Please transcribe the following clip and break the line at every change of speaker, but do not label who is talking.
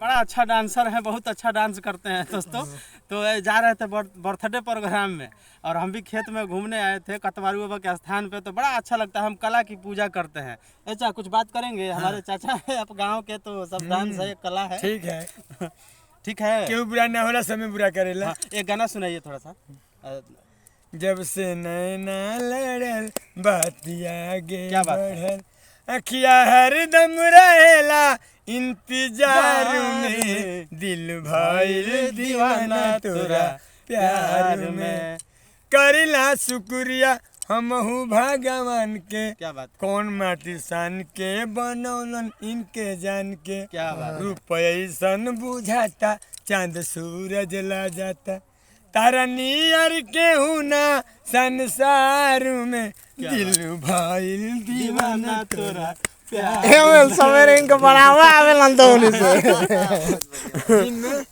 बड़ा अच्छा डांसर है, बहुत अच्छा डांस करते हैं दोस्तों। तो जा रहे थे बर्थडे प्रोग्राम में, और हम भी खेत में घूमने आए थे कतवारू बाबा के स्थान पे। तो बड़ा अच्छा लगता है, हम कला की पूजा करते हैं। अच्छा कुछ बात करेंगे? हमारे चाचा है आप गाँव के, तो सब डांस है, कला है।
ठीक है
ठीक है,
क्यों बुरा ना होला, समय बुरा करेला।
हाँ, एक गाना सुनाइए थोड़ा सा।
जब से नैना लड़ल बातिया आगे
क्या बात है?
बढ़ल, अखिया हरदम रहेला इंतजार में, दिल भइल दीवाना तोरा प्यार में। करिला शुक्रिया हमहू भगवान के,
क्या बात,
कौन माटी सान के बनौलन इनके जान के।
क्या बात,
रूप ऐसन बुझाता चांद सूरज ला जाता, तारा नियर के हुना संसार में, दिल भइल दीवाना तोरा प्यार।
सवेरे इनको बनावा आवेलन तो उन्हीं से।
दिन में